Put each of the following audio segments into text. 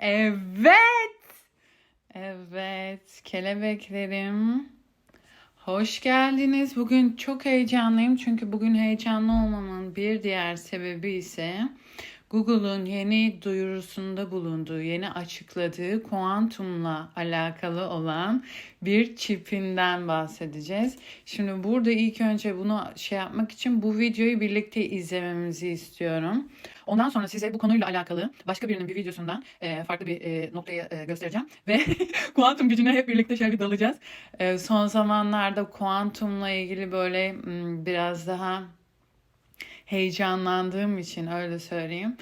Evet. Evet. Kelebeklerim. Hoş geldiniz. Bugün çok heyecanlıyım. Çünkü bugün heyecanlı olmamın bir diğer sebebi ise Google'un yeni duyurusunda bulunduğu, yeni açıkladığı kuantumla alakalı olan bir çipinden bahsedeceğiz. Şimdi burada ilk önce bunu yapmak için bu videoyu birlikte izlememizi istiyorum. Ondan sonra size bu konuyla alakalı başka birinin bir videosundan farklı bir noktayı göstereceğim. Ve kuantum gücüne hep birlikte bir dalacağız. Son zamanlarda kuantumla ilgili böyle biraz daha heyecanlandığım için öyle söyleyeyim.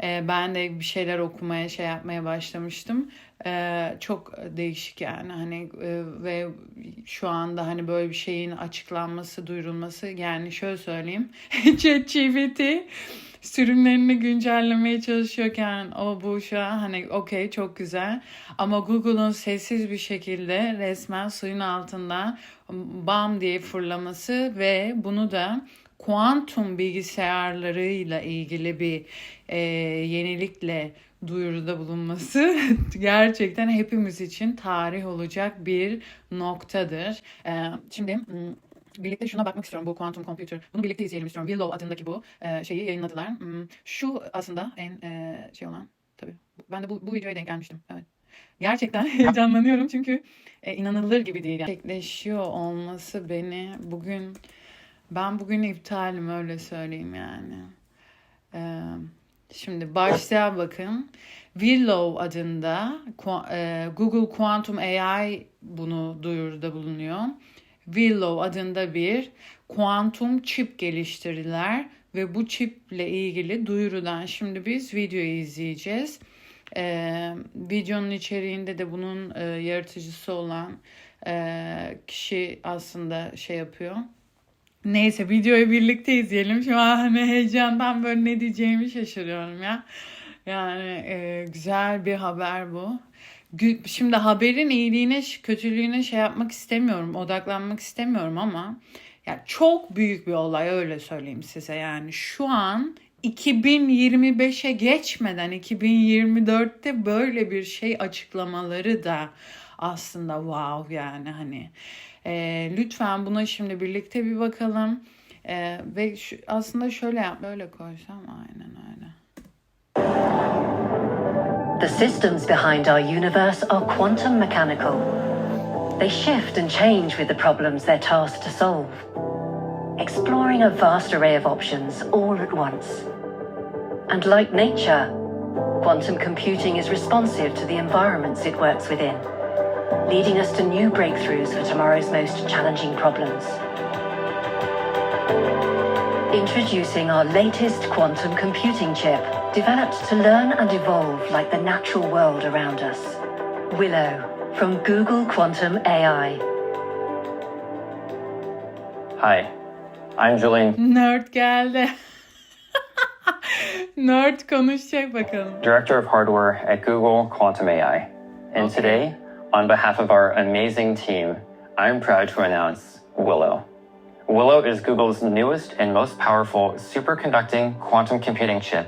Ben de bir şeyler okumaya yapmaya başlamıştım. Çok değişik yani hani ve şu anda hani böyle bir şeyin açıklanması, duyurulması, yani şöyle söyleyeyim. ChatGPT sürümlerini güncellemeye çalışıyorken bu şu an hani okey, çok güzel, ama Google'un sessiz bir şekilde resmen suyun altında bam diye fırlaması ve bunu da kuantum bilgisayarlarıyla ilgili bir yenilikle duyuruda bulunması gerçekten hepimiz için tarih olacak bir noktadır. Şimdi birlikte şuna bakmak istiyorum, bu Quantum Computer. Bunu birlikte izleyelim istiyorum. Willow adındaki bu şeyi yayınladılar. Şu aslında en olan, tabii. Ben de bu videoya denk gelmiştim. Evet. Gerçekten heyecanlanıyorum çünkü inanılır gibi değil. Gerçekleşiyor olması ben bugün iptalim, öyle söyleyeyim yani. Şimdi başlığa bakın. Willow adında Google Quantum AI bunu duyuruda bulunuyor. Willow adında bir kuantum çip geliştirdiler ve bu çiple ilgili duyurudan şimdi biz videoyu izleyeceğiz. Videonun içeriğinde de bunun yaratıcısı olan kişi aslında yapıyor. Neyse, videoyu birlikte izleyelim. Şu an hani heyecandan böyle ne diyeceğimi şaşırıyorum ya. Yani güzel bir haber bu. Şimdi haberin iyiliğine, kötülüğüne yapmak istemiyorum, odaklanmak istemiyorum ama ya çok büyük bir olay, öyle söyleyeyim size. Yani şu an 2025'e geçmeden 2024'te böyle bir şey açıklamaları da aslında wow yani hani. Lütfen buna şimdi birlikte bir bakalım. Ve aslında böyle koysam aynen öyle. The systems behind our universe are quantum mechanical. They shift and change with the problems they're tasked to solve, exploring a vast array of options all at once. And like nature, quantum computing is responsive to the environments it works within, leading us to new breakthroughs for tomorrow's most challenging problems. Introducing our latest quantum computing chip, developed to learn and evolve like the natural world around us. Willow, from Google Quantum AI. Hi, I'm Julian. Nerd geldi. Nerd konuşacak bakalım. Director of Hardware at Google Quantum AI. And today, on behalf of our amazing team, I'm proud to announce Willow. Willow is Google's newest and most powerful superconducting quantum computing chip,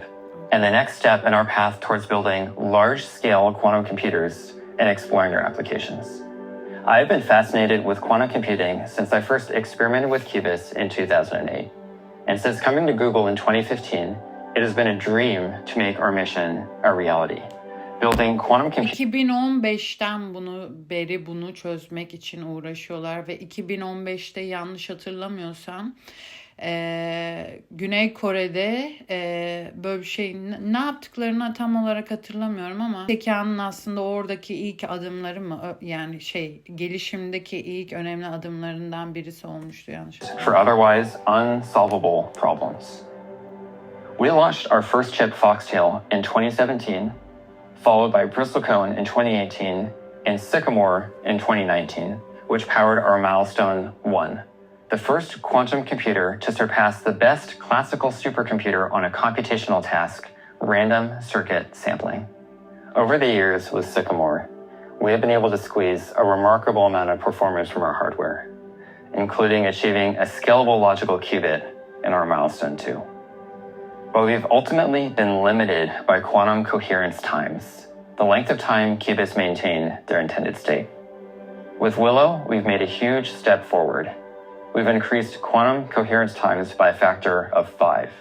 and the next step in our path towards building large-scale quantum computers and exploring their applications. I've been fascinated with quantum computing since I first experimented with qubits in 2008. And since coming to Google in 2015, it has been a dream to make our mission a reality. Building quantum computing... 2015'ten bunu çözmek için uğraşıyorlar ve 2015'te yanlış hatırlamıyorsam Güney Kore'de böyle bir şey, ne yaptıklarını tam olarak hatırlamıyorum ama zekanın aslında oradaki ilk adımları mı, yani gelişimdeki ilk önemli adımlarından birisi olmuştu, yanlış for otherwise unsolvable problems. We launched our first chip Foxtail in 2017, followed by Bristlecone in 2018 and Sycamore in 2019, which powered our milestone 1. The first quantum computer to surpass the best classical supercomputer on a computational task, random circuit sampling. Over the years with Sycamore, we have been able to squeeze a remarkable amount of performance from our hardware, including achieving a scalable logical qubit in our milestone 2. But we've ultimately been limited by quantum coherence times, the length of time qubits maintain their intended state. With Willow, we've made a huge step forward. We've increased quantum coherence times by a factor of 5,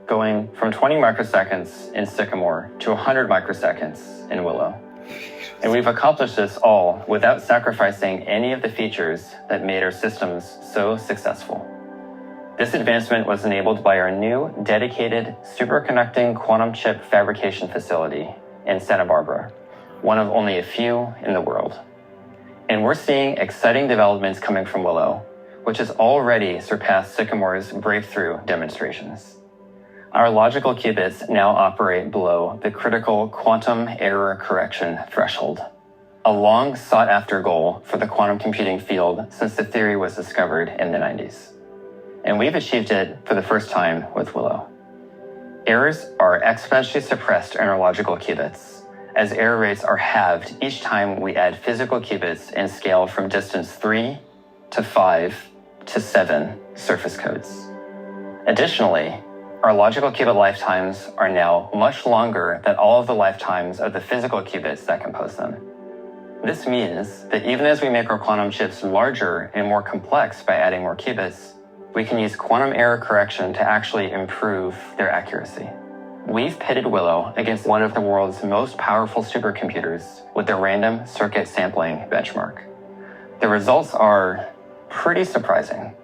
going from 20 microseconds in Sycamore to 100 microseconds in Willow. And we've accomplished this all without sacrificing any of the features that made our systems so successful. This advancement was enabled by our new dedicated superconducting quantum chip fabrication facility in Santa Barbara, one of only a few in the world. And we're seeing exciting developments coming from Willow, which has already surpassed Sycamore's breakthrough demonstrations. Our logical qubits now operate below the critical quantum error correction threshold, a long sought-after goal for the quantum computing field since the theory was discovered in the 90s. And we've achieved it for the first time with Willow. Errors are exponentially suppressed in our logical qubits, as error rates are halved each time we add physical qubits and scale from distance 3 to 5 to 7 surface codes. Additionally, our logical qubit lifetimes are now much longer than all of the lifetimes of the physical qubits that compose them. This means that even as we make our quantum chips larger and more complex by adding more qubits, we can use quantum error correction to actually improve their accuracy. We've pitted Willow against one of the world's most powerful supercomputers with the random circuit sampling benchmark. The results are pretty surprising.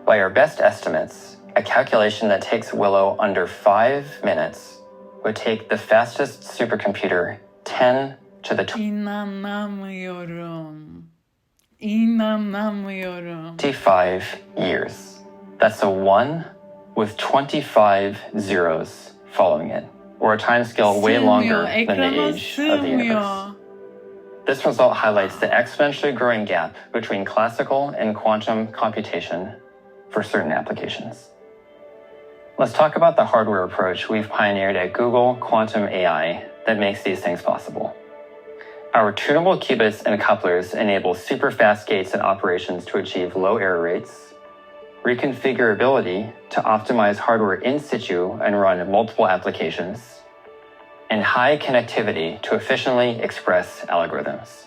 By our best estimates, a calculation that takes Willow under 5 minutes would take the fastest supercomputer 10 to the İnanamıyorum. 25 years. That's a 1 with 25 zeros following it, or a timescale way longer than the age of the universe. This result highlights the exponentially growing gap between classical and quantum computation for certain applications. Let's talk about the hardware approach we've pioneered at Google Quantum AI that makes these things possible. Our tunable qubits and couplers enable super fast gates and operations to achieve low error rates, reconfigurability to optimize hardware in situ and run multiple applications, and high connectivity to efficiently express algorithms.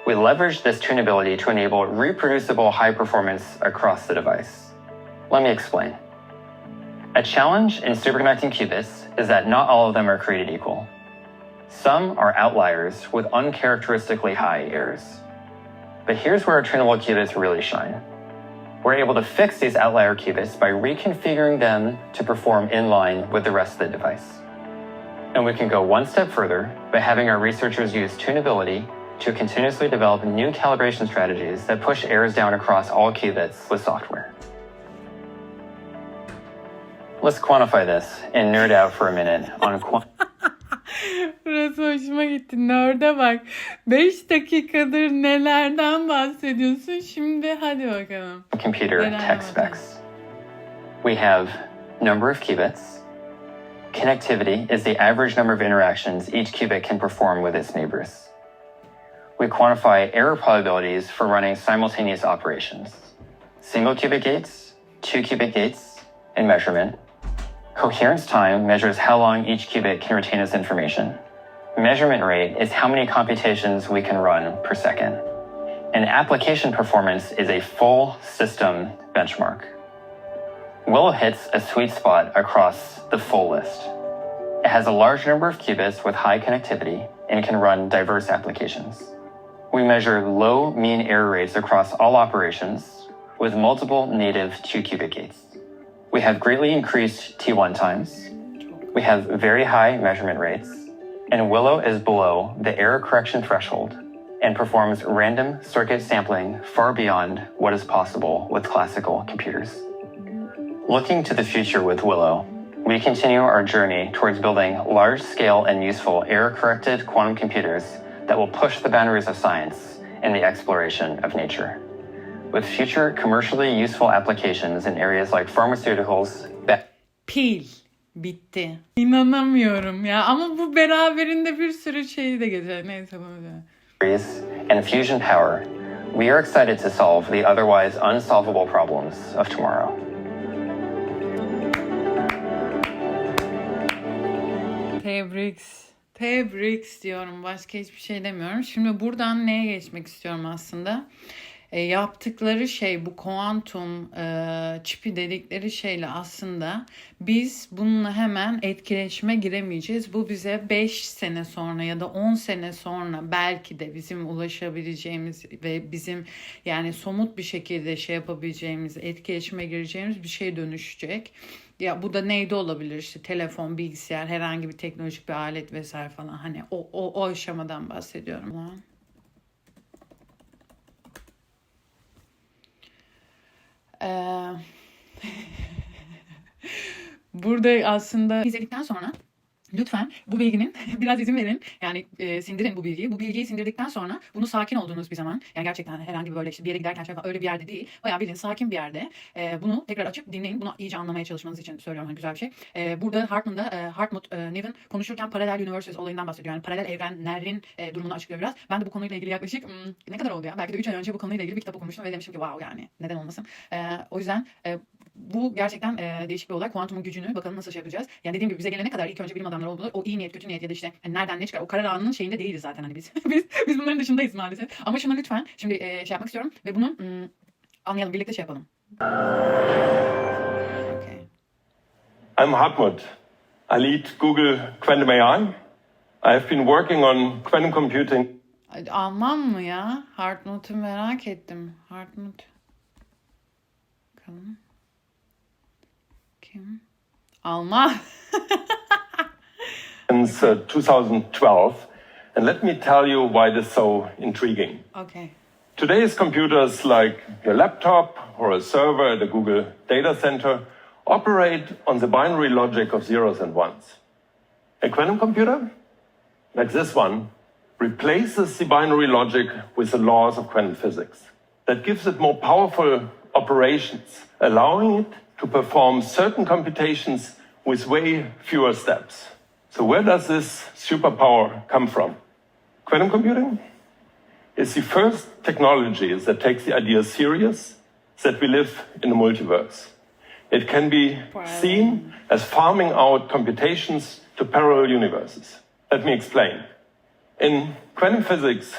We leverage this tunability to enable reproducible high performance across the device. Let me explain. A challenge in superconducting qubits is that not all of them are created equal. Some are outliers with uncharacteristically high errors. But here's where our tunable qubits really shine. We're able to fix these outlier qubits by reconfiguring them to perform in line with the rest of the device. And we can go one step further by having our researchers use tunability to continuously develop new calibration strategies that push errors down across all qubits with software. Let's quantify this and nerd out for a minute on Burası hoşuma gitti. Nerd'e bak. 5 dakikadır nelerden bahsediyorsun. Şimdi hadi bakalım. computer tech specs. We have number of qubits. Connectivity is the average number of interactions each qubit can perform with its neighbors. We quantify error probabilities for running simultaneous operations. Single qubit gates, 2 qubit gates, and measurement. Coherence time measures how long each qubit can retain its information. Measurement rate is how many computations we can run per second. And application performance is a full system benchmark. Willow hits a sweet spot across the full list. It has a large number of qubits with high connectivity and can run diverse applications. We measure low mean error rates across all operations with multiple native 2 qubit gates. We have greatly increased T1 times. We have very high measurement rates, and Willow is below the error correction threshold and performs random circuit sampling far beyond what is possible with classical computers. Looking to the future with Willow, we continue our journey towards building large-scale and useful error-corrected quantum computers that will push the boundaries of science and the exploration of nature. With future commercially useful applications in areas like pharmaceuticals, Pil. Bitti. İnanamıyorum ya. Ama bu beraberinde bir sürü şeyi de getirir. Neyse bunu da. batteries, and fusion power, we are excited to solve the otherwise unsolvable problems of tomorrow. Tebrik. Tebrik diyorum. Başka hiçbir şey demiyorum. Şimdi buradan neye geçmek istiyorum aslında? Yaptıkları şey bu kuantum çipi dedikleri şeyle aslında biz bununla hemen etkileşime giremeyeceğiz. Bu bize 5 sene sonra ya da 10 sene sonra belki de bizim ulaşabileceğimiz ve bizim yani somut bir şekilde şey yapabileceğimiz, etkileşime gireceğimiz bir şey dönüşecek. Ya bu da neyde olabilir işte telefon, bilgisayar, herhangi bir teknolojik bir alet vesaire falan hani o aşamadan bahsediyorum. Burada aslında izledikten sonra lütfen bu bilginin biraz izin verin. Yani sindirin bu bilgiyi. Bu bilgiyi sindirdikten sonra bunu sakin olduğunuz bir zaman yani gerçekten herhangi bir böyle işte bir yere giderken falan öyle bir yerde değil. Bayağı bildiğin sakin bir yerde bunu tekrar açıp dinleyin. Bunu iyice anlamaya çalışmanız için söylüyorum. Hani güzel bir şey. Burada Hartmut Neven'in konuşurken Paralel Universes olayından bahsediyor. Yani paralel evrenlerin durumunu açıklıyor biraz. Ben de bu konuyla ilgili yaklaşık ne kadar oldu ya? Belki de 3 ay önce bu konuyla ilgili bir kitap okumuştum ve demiştim ki wow yani neden olmasın. O yüzden bu gerçekten değişik bir olay. Kuantumun gücünü bakalım nasıl şey yapacağız. Yani dediğim gibi bize gelene kadar ilk önce bilim adamları oldular. O iyi niyet, kötü niyet ya da işte hani nereden ne çıkar. O karar anının şeyinde değiliz zaten hani biz. biz bunların dışındayız maalesef. Ama şunu lütfen şimdi şey yapmak istiyorum ve bunu anlayalım. Birlikte şey yapalım. Okay. I'm Hartmut. I lead Google Quantum AI. I have been working on quantum computing. Alman mı ya? Hartmut'u merak ettim. Hartmut. Bakalım. Kim? Alman. Since 2012. And let me tell you why this is so intriguing. Okay. Today's computers, like your laptop or a server at a Google data center, operate on the binary logic of zeros and ones. A quantum computer, like this one, replaces the binary logic with the laws of quantum physics. That gives it more powerful operations, allowing it to perform certain computations with way fewer steps. So where does this superpower come from? Quantum computing is the first technology that takes the idea serious that we live in a multiverse. It can be seen as farming out computations to parallel universes. Let me explain. In quantum physics,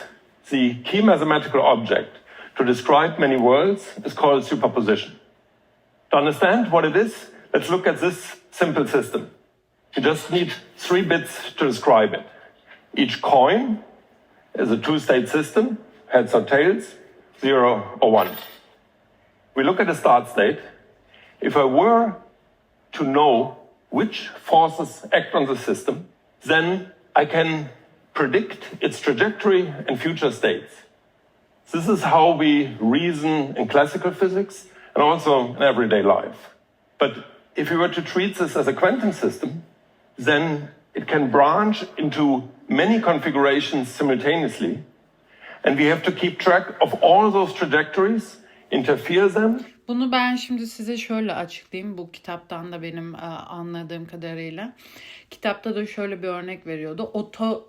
the key mathematical object to describe many worlds is called superposition. To understand what it is, let's look at this simple system. You just need 3 bits to describe it. Each coin is a 2-state system, heads or tails, 0 or 1. We look at the start state. If I were to know which forces act on the system, then I can predict its trajectory and future states. This is how we reason in classical physics and also in everyday life. But if we were to treat this as a quantum system, then it can branch into many configurations simultaneously, and we have to keep track of all those trajectories, interfere them. Bunu ben şimdi size şöyle açıklayayım. Bu kitaptan da benim anladığım kadarıyla. Kitapta da şöyle bir örnek veriyordu.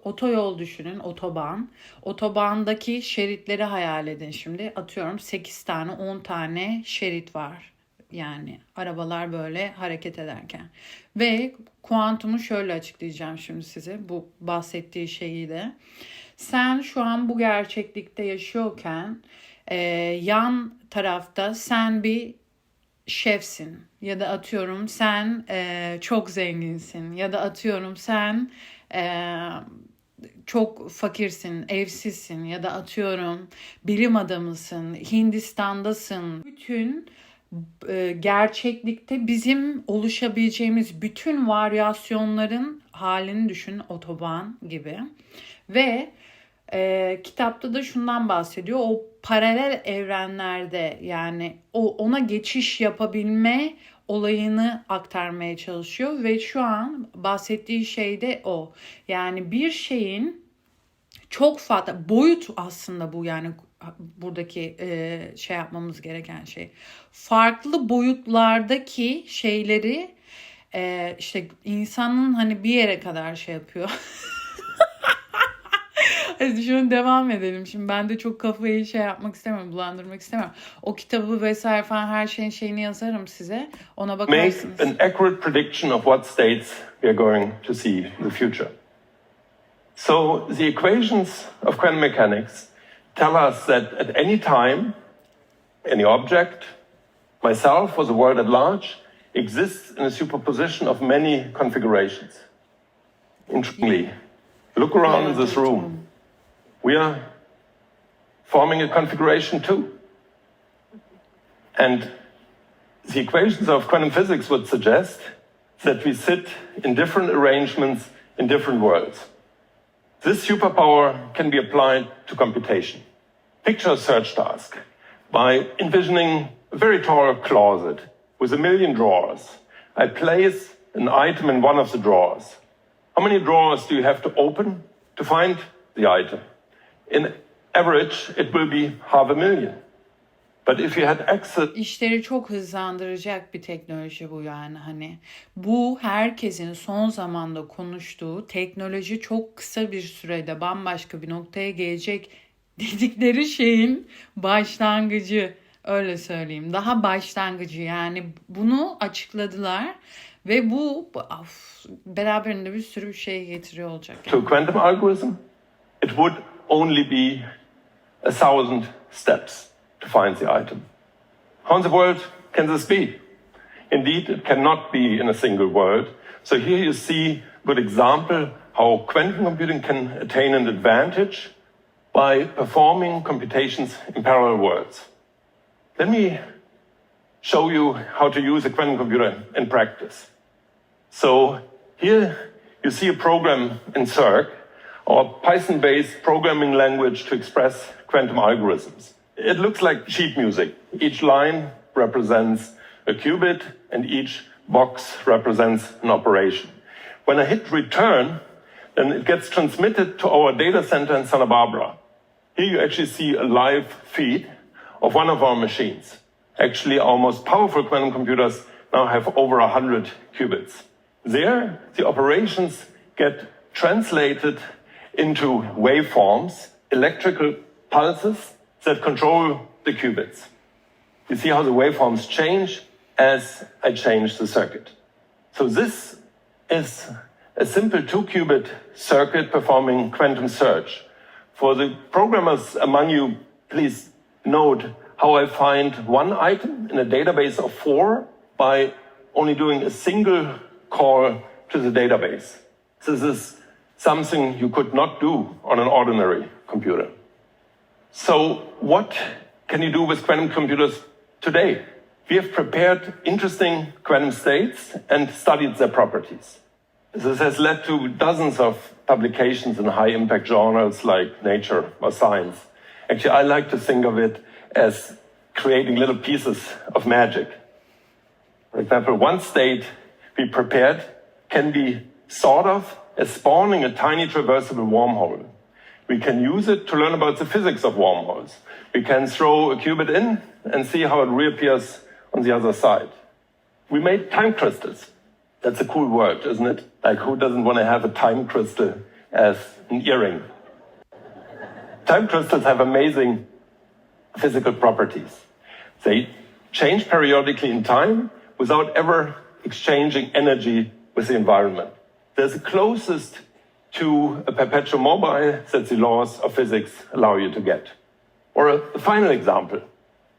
Otoyol düşünün, otoban. Otobandaki şeritleri hayal edin şimdi. Atıyorum 8 tane, 10 tane şerit var. Yani arabalar böyle hareket ederken. Ve kuantumu şöyle açıklayacağım şimdi size. Bu bahsettiği şeyi de. Sen şu an bu gerçeklikte yaşıyorken yan tarafta sen bir şefsin ya da atıyorum sen çok zenginsin ya da atıyorum sen çok fakirsin, evsizsin ya da atıyorum bilim adamısın, Hindistan'dasın. Bütün gerçeklikte bizim oluşabileceğimiz bütün varyasyonların halini düşün, otoban gibi. Ve kitapta da şundan bahsediyor. O paralel evrenlerde yani ona geçiş yapabilme olayını aktarmaya çalışıyor ve şu an bahsettiği şey de o. Yani bir şeyin çok fazla boyut aslında bu yani buradaki şey yapmamız gereken şey. Farklı boyutlardaki şeyleri işte insanın hani bir yere kadar şey yapıyor. Hadi şunu devam edelim. Şimdi ben de çok kafayı şey yapmak istemiyorum, bulandırmak istemiyorum. O kitabı vesaire falan her şeyini yazarım size. Ona bakarsınız. Make an accurate prediction of what states we are going to see in the future. So the equations of quantum mechanics tell us that at any time, any object, myself or the world at large, exists in a superposition of many configurations. Interestingly, look around in this room. We are forming a configuration too. And the equations of quantum physics would suggest that we sit in different arrangements in different worlds. This superpower can be applied to computation. Picture a search task by envisioning a very tall closet with 1 million drawers. I place an item in one of the drawers. How many drawers do you have to open to find the item? In average, it will be 500,000. But if you had access... İşleri çok hızlandıracak bir teknoloji bu yani hani. Bu herkesin son zamanda konuştuğu teknoloji çok kısa bir sürede bambaşka bir noktaya gelecek dedikleri şeyin başlangıcı, öyle söyleyeyim. Daha başlangıcı yani bunu açıkladılar ve bu beraberinde bir sürü bir şey getiriyor olacak. To quantum algorithm, it would only be 1,000 steps to find the item. How in the world can this be? Indeed, it cannot be in a single world. So here you see a good example how quantum computing can attain an advantage by performing computations in parallel worlds. Let me show you how to use a quantum computer in practice. So here you see a program in Zeka, our Python-based programming language to express quantum algorithms. It looks like sheet music. Each line represents a qubit and each box represents an operation. When I hit return, then it gets transmitted to our data center in Santa Barbara. Here you actually see a live feed of one of our machines. Actually, our most powerful quantum computers now have over 100 qubits. There, the operations get translated into waveforms, electrical pulses that control the qubits. You see how the waveforms change as I change the circuit. So this is a simple 2-qubit circuit performing quantum search. For the programmers among you, please note how I find one item in a database of 4 by only doing a single call to the database. This is something you could not do on an ordinary computer. So what can you do with quantum computers today? We have prepared interesting quantum states and studied their properties. This has led to dozens of publications in high-impact journals like Nature or Science. Actually, I like to think of it as creating little pieces of magic. For example, one state we prepared can be thought of as spawning a tiny traversable wormhole. We can use it to learn about the physics of wormholes. We can throw a qubit in and see how it reappears on the other side. We made time crystals. That's a cool word, isn't it? Like, who doesn't want to have a time crystal as an earring? Time crystals have amazing physical properties. They change periodically in time without ever exchanging energy with the environment. They're the closest to a perpetual mobile that the laws of physics allow you to get. Or a final example,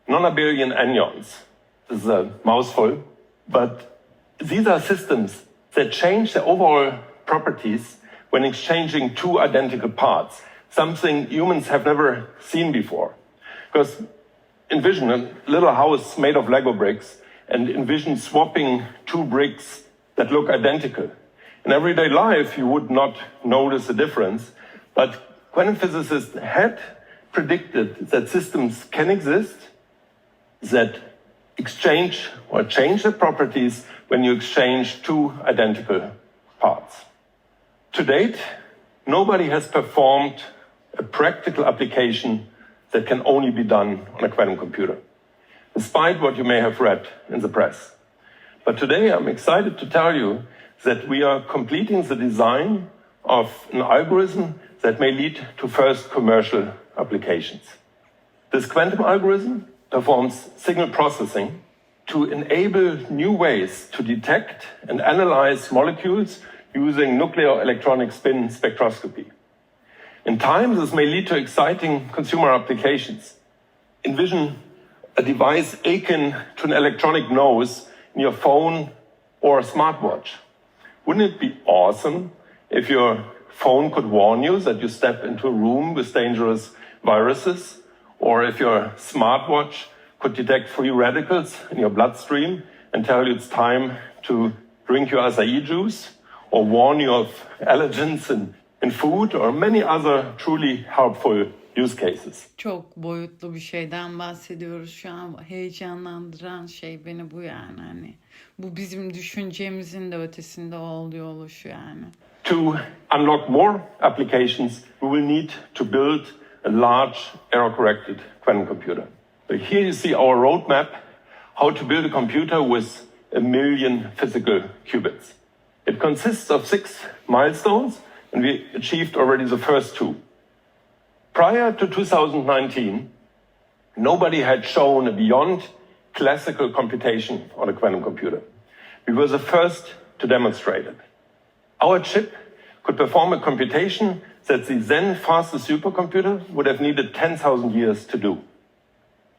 non-abelian anyons. This is a mouthful, but these are systems that change their overall properties when exchanging two identical parts, something humans have never seen before. Because envision a little house made of Lego bricks and envision swapping two bricks that look identical. In everyday life, you would not notice the difference, but quantum physicists had predicted that systems can exist that exchange or change their properties when you exchange two identical parts. To date, nobody has performed a practical application that can only be done on a quantum computer, despite what you may have read in the press. But today I'm excited to tell you that we are completing the design of an algorithm that may lead to first commercial applications. This quantum algorithm performs signal processing to enable new ways to detect and analyze molecules using nuclear electronic spin spectroscopy. In time, this may lead to exciting consumer applications. Envision a device akin to an electronic nose in your phone or smartwatch. Wouldn't it be awesome if your phone could warn you that you step into a room with dangerous viruses, or if your smartwatch could detect free radicals in your bloodstream and tell you it's time to drink your acai juice, or warn you of allergens in food, or many other truly helpful use cases. Çok boyutlu bir şeyden bahsediyoruz şu an. Heyecanlandıran şey beni bu yani. Hani bu bizim düşüncemizin de ötesinde olduğu oluşu yani. To unlock more applications, we will need to build a large error-corrected quantum computer. So here you see our roadmap, how to build a computer with 1 million physical qubits. It consists of 6 milestones, and we achieved already the first 2. Prior to 2019, nobody had shown a beyond classical computation on a quantum computer. We were the first to demonstrate it. Our chip could perform a computation that the then fastest supercomputer would have needed 10,000 years to do.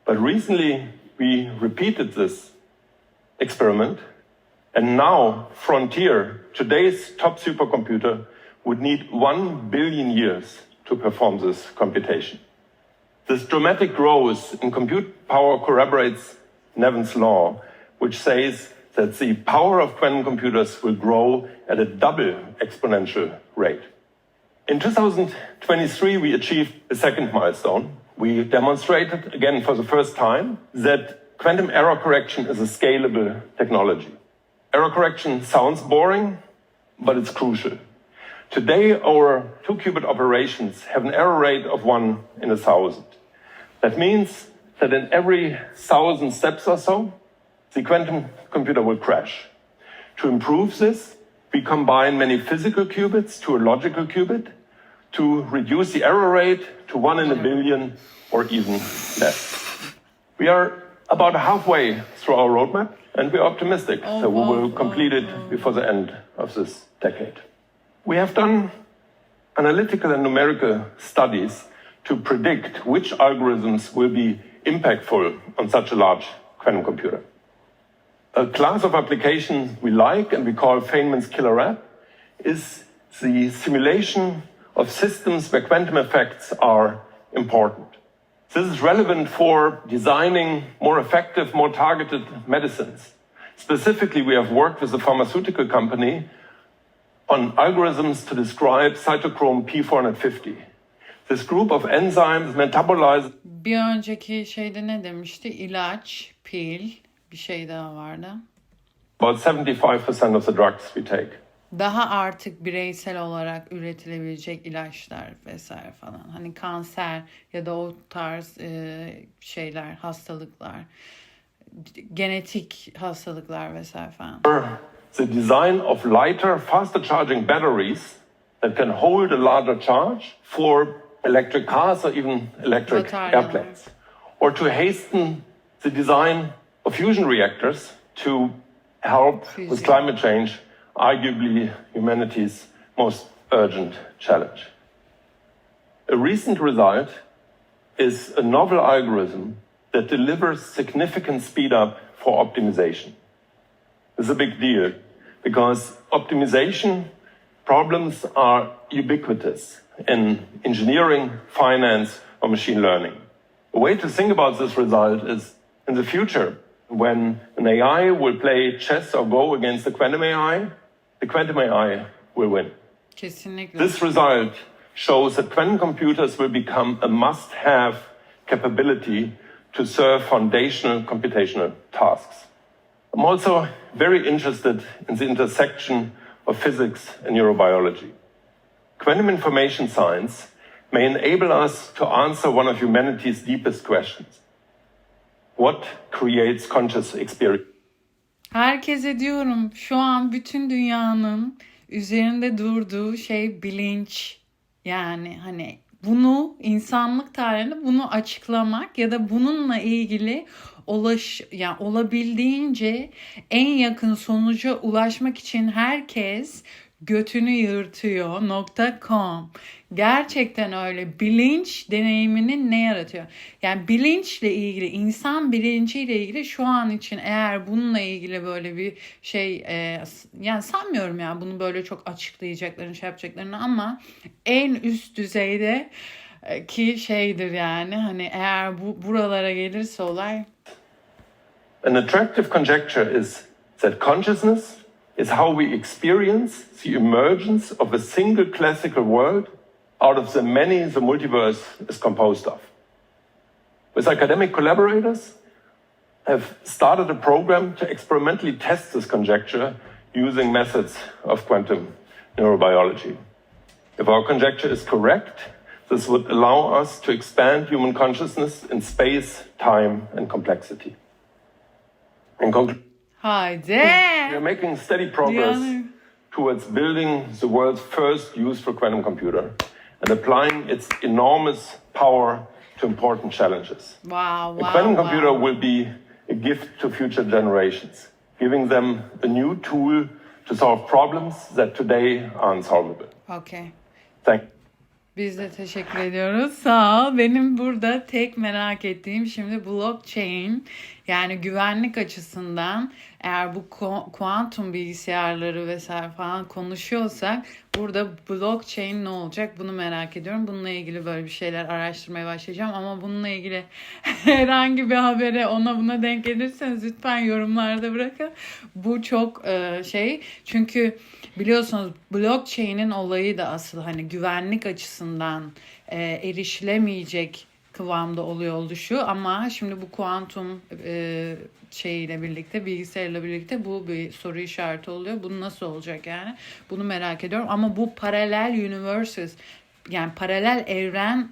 But recently, we repeated this experiment, and now Frontier, today's top supercomputer, would need 1 billion years to perform this computation. This dramatic growth in compute power corroborates Neven'in's law, which says that the power of quantum computers will grow at a double exponential rate. In 2023, we achieved a second milestone. We demonstrated, again for the first time, that quantum error correction is a scalable technology. Error correction sounds boring, but it's crucial. Today, our 2-qubit operations have an error rate of 1 in 1,000. That means that in every 1,000 steps or so, the quantum computer will crash. To improve this, we combine many physical qubits to a logical qubit to reduce the error rate to 1 in a billion or even less. We are about halfway through our roadmap, and we're optimistic that we will complete it before the end of this decade. We have done analytical and numerical studies to predict which algorithms will be impactful on such a large quantum computer. A class of applications we like and we call Feynman's killer app is the simulation of systems where quantum effects are important. This is relevant for designing more effective, more targeted medicines. Specifically, we have worked with a pharmaceutical company on algorithms to describe cytochrome P450. This group of enzymes metabolize... Bir önceki şeyde ne demişti? İlaç, pil, bir şey daha vardı. About 75% of the drugs we take. Daha artık bireysel olarak üretilebilecek ilaçlar vesaire falan. Hani kanser ya da o tarz şeyler, hastalıklar, genetik hastalıklar vesaire falan. The design of lighter, faster charging batteries that can hold a larger charge for electric cars or even electric airplanes. Or to hasten the design of fusion reactors to help with climate change, arguably humanity's most urgent challenge. A recent result is a novel algorithm that delivers significant speed up for optimization. This is a big deal because optimization problems are ubiquitous in engineering, finance, or machine learning. A way to think about this result is in the future, when an AI will play chess or Go against the quantum AI will win. Kesinlikle. This result shows that quantum computers will become a must-have capability to serve foundational computational tasks. I'm also very interested in the intersection of physics and neurobiology. Quantum information science may enable us to answer one of humanity's deepest questions. What creates conscious experience? Herkese diyorum, şu an bütün dünyanın üzerinde durduğu şey bilinç. Yani hani bunu insanlık tarihinde bunu açıklamak ya da bununla ilgili olabildiğince en yakın sonuca ulaşmak için herkes götünü yırtıyor.com. Gerçekten öyle. Bilinç deneyimini ne yaratıyor? Yani bilinçle ilgili, insan bilinciyle ilgili şu an için eğer bununla ilgili böyle bir şey yani sanmıyorum yani bunu böyle çok açıklayacaklarını, şey yapacaklarını, ama en üst düzeyde ki şeydir yani hani eğer bu buralara gelirse olay. An attractive conjecture is that consciousness is how we experience the emergence of a single classical world out of the many the multiverse is composed of. With academic collaborators, have started a program to experimentally test this conjecture using methods of quantum neurobiology. If our conjecture is correct, this would allow us to expand human consciousness in space, time, and complexity. In conclusion, Haydi. we are making steady progress Yani. towards building the world's first useful quantum computer and applying its enormous power to important challenges. Wow, A quantum wow, computer wow. will be a gift to future generations, giving them a new tool to solve problems that today are unsolvable. Okay. Thank you. Biz de teşekkür ediyoruz. Sağ ol. Benim burada tek merak ettiğim şimdi blockchain, yani güvenlik açısından eğer bu kuantum bilgisayarları vesaire falan konuşuyorsak burada blockchain ne olacak bunu merak ediyorum. Bununla ilgili böyle bir şeyler araştırmaya başlayacağım ama bununla ilgili herhangi bir habere ona buna denk gelirseniz lütfen yorumlarda bırakın. Bu çok çünkü biliyorsunuz blockchain'in olayı da asıl hani güvenlik açısından erişilemeyecek kıvamda oluyor oluşu, ama şimdi bu kuantum şeyiyle birlikte, bilgisayarla birlikte bu bir soru işareti oluyor. Bu nasıl olacak yani? Bunu merak ediyorum. Ama bu paralel universes, yani paralel evren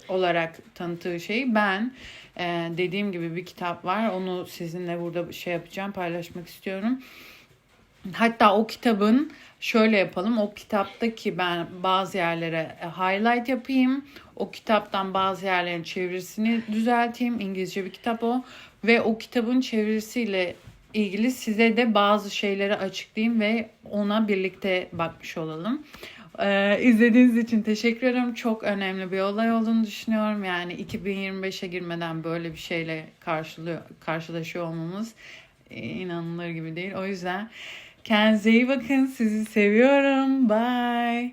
olarak tanıttığı şeyi ben dediğim gibi bir kitap var. Onu sizinle burada şey yapacağım, paylaşmak istiyorum. Hatta o kitabın şöyle yapalım. O kitaptaki ben bazı yerlere highlight yapayım. O kitaptan bazı yerlerin çevirisini düzelteyim. İngilizce bir kitap o. Ve o kitabın çevirisiyle ilgili size de bazı şeyleri açıklayayım ve ona birlikte bakmış olalım. İzlediğiniz için teşekkür ederim. Çok önemli bir olay olduğunu düşünüyorum. Yani 2025'e girmeden böyle bir şeyle karşılaşıyor olmamız inanılır gibi değil. O yüzden kendinize iyi bakın. Sizi seviyorum. Bye.